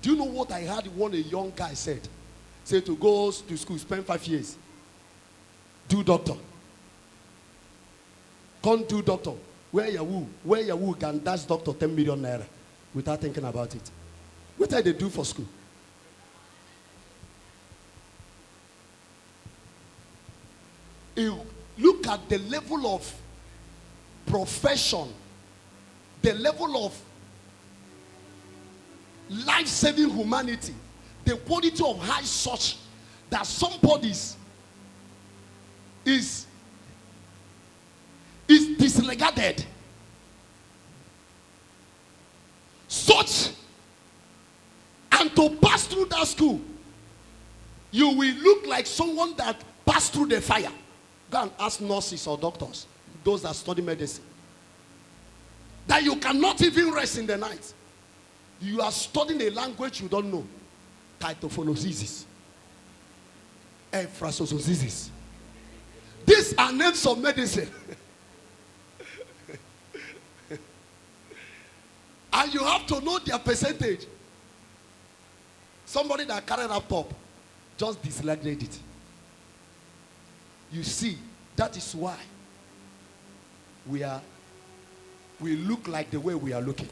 Do you know what I heard one a young guy said? Say to go to school, spend 5 years. Do doctor. Can't do doctor. Where you can dash doctor 10 million naira without thinking about it. What did they do for school? You look at the level of profession, the level of life-saving humanity, the quality of high such that somebody's is disregarded. Such, and to pass through that school, you will look like someone that passed through the fire. Go and ask nurses or doctors, those that study medicine, that you cannot even rest in the night. You are studying a language you don't know. Typhoniosis, ephrasosis. These are names of medicine. And you have to know their percentage. Somebody that carried up top just disregarded it. You see, that is why we look like the way we are looking.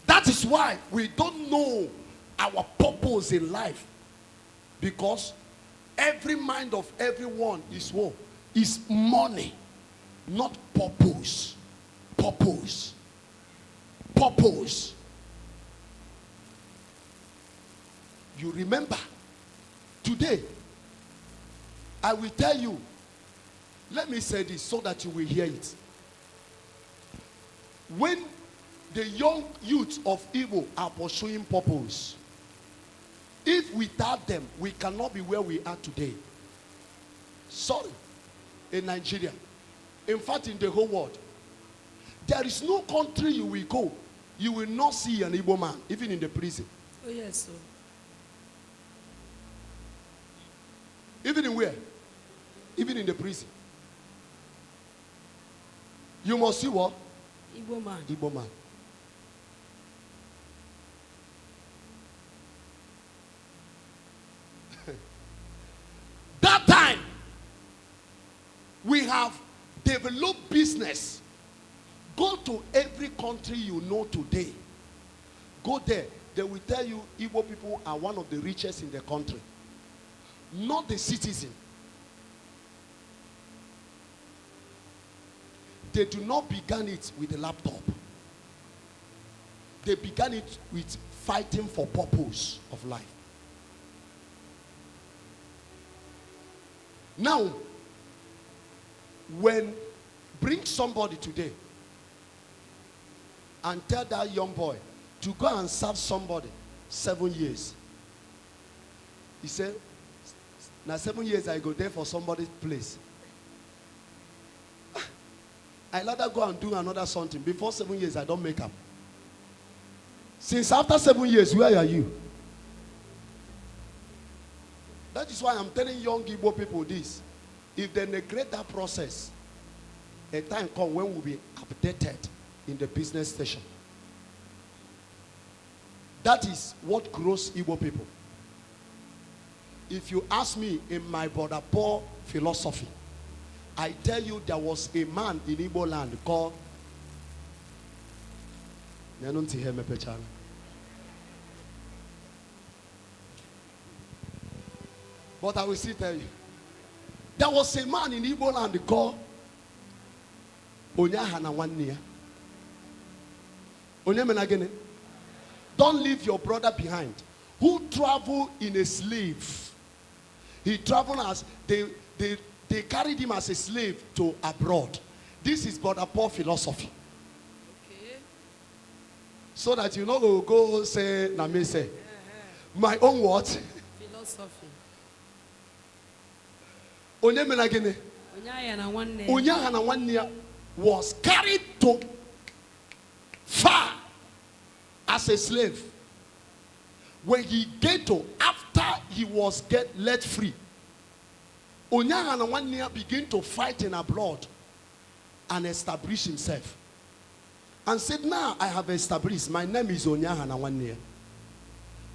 That is why we don't know our purpose in life. Because every mind of everyone is what? Is money, not purpose. Purpose. Purpose. You remember, today, I will tell you, let me say this so that you will hear it. When the young youth of Igbo are pursuing purpose, if without them, we cannot be where we are today. Sorry, in Nigeria. In fact, in the whole world. There is no country you will go, you will not see an Igbo man, even in the prison. Oh, yes, sir. Even in where? Even in the prison. You must see what? Igbo man. Igbo man. That time, we have developed business. Go to every country you know today. Go there. They will tell you Igbo people are one of the richest in the country. Not the citizen. They do not begin it with a laptop. They began it with fighting for purpose of life. Now, when bring somebody today and tell that young boy to go and serve somebody 7 years. He said, now 7 years I go there for somebody's place. I rather go and do another something. Before 7 years, I don't make up. Since after 7 years, where are you? That is why I'm telling young Igbo people this. If they neglect that process, a time comes when we'll be updated in the business station. That is what grows Igbo people. If you ask me in my brother Paul philosophy, I tell you there was a man in Igbo land called but I will still tell you. There was a man in Igbo land called Onyahana Wania. Onyamenagene. Don't leave your brother behind. Who traveled in a slave. He traveled as they carried him as a slave to abroad. This is Brother Paul philosophy. Okay. So that you know go say Name say. My own what? Philosophy. Onyamenagene. Onyahana Wania was carried to far as a slave. When he get to, after he was let free, Onyahana Wania began to fight in abroad and establish himself. and said, now I have established, my name is Onyahana 1 year.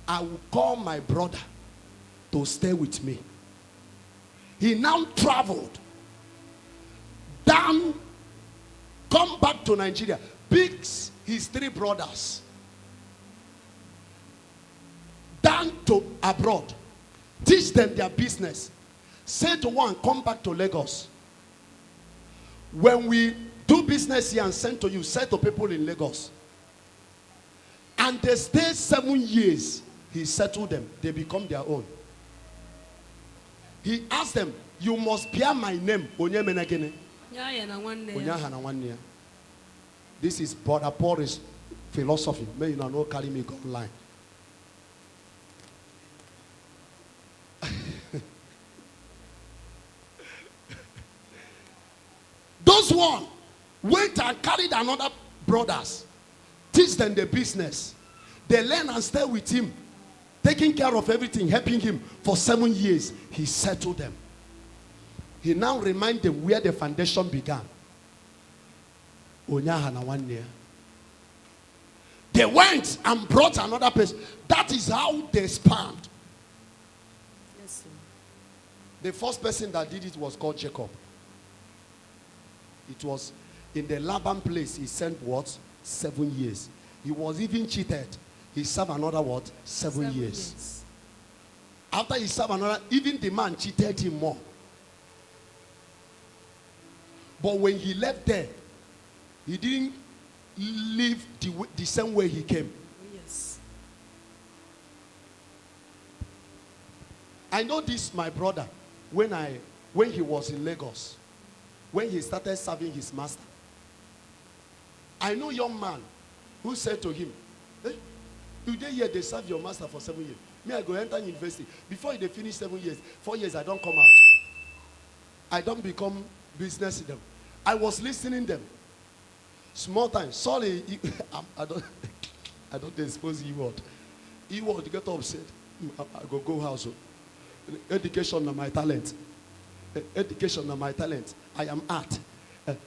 I will call my brother to stay with me. He now traveled down, come back to Nigeria, picks his 3 brothers down to abroad, teach them their business. Say to one, come back to Lagos. When we do business here and send to you, say to people in Lagos. And they stay 7 years. He settled them. They become their own. He asked them, you must bear my name. Onyahana 1 year. This is Brother Paul's philosophy. May you not carry me online. Those one went and carried another brothers, teach them the business. They learn and stay with him, taking care of everything, helping him for 7 years. He settled them. He now reminds them where the foundation began. Onyahana 1 year. They went and brought another person. That is how they spanned. Yes, sir. The first person that did it was called Jacob. It was in the Laban place. He sent what? 7 years. He was even cheated. He served another what? 7 years. After he served another, even the man cheated him more. But when he left there, he didn't leave the same way he came. Yes. I know this, my brother, when he was in Lagos, when he started serving his master. I know a young man who said to him, hey, today here they serve your master for 7 years. Me, I go enter university. Before they finish 7 years, 4 years, I don't come out. I don't become business with them. I was listening them. Small time. Sorry, I don't expose E-word. E-word get upset. I go house. Education is my talent. Education is my talent. I am art.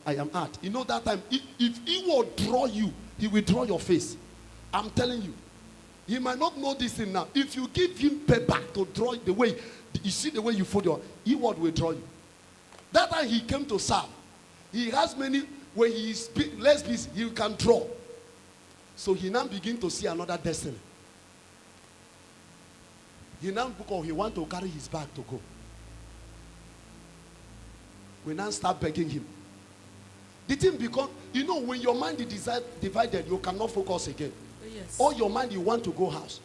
I am art. You know that time, if he will draw you, he will draw your face. I'm telling you. He might not know this thing now. If you give him paper to draw the way, you see the way you fold your, he will draw you. That time he came to serve. He has many, when he is less busy, he can draw. So he now begin to see another destiny. He now because he want to carry his bag to go. We now start begging him. The thing because, you know, when your mind is divided, you cannot focus again. Yes. All your mind, you want to go house.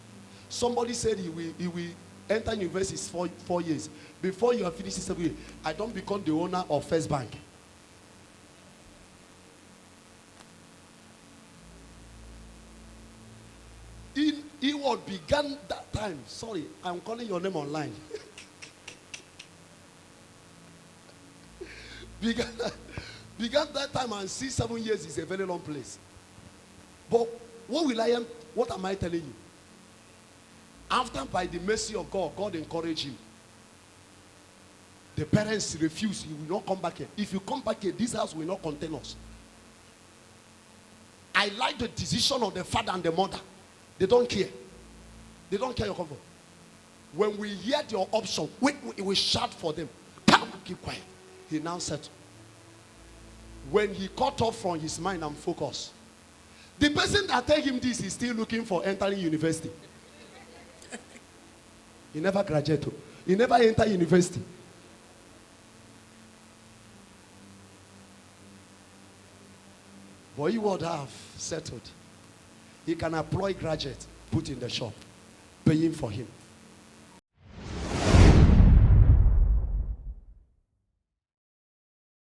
Somebody said he will enter university 4 years. Before you have finished 7 years, I don't become the owner of First Bank. He what began that time. Sorry, I'm calling your name online. began that time and see 7 years is a very long place. But what am I telling you? After, by the mercy of God, God encouraged him. The parents refused. He will not come back here. If you come back here, this house will not contain us. I like the decision of the father and the mother. They don't care. They don't care your comfort. When we hear your option, we shout for them. Come, keep quiet. He now said, when he cut off from his mind and focus, the person that tell him this is still looking for entering university. He never graduated. He never entered university. But he would have settled. He can employ graduates, put in the shop, paying for him.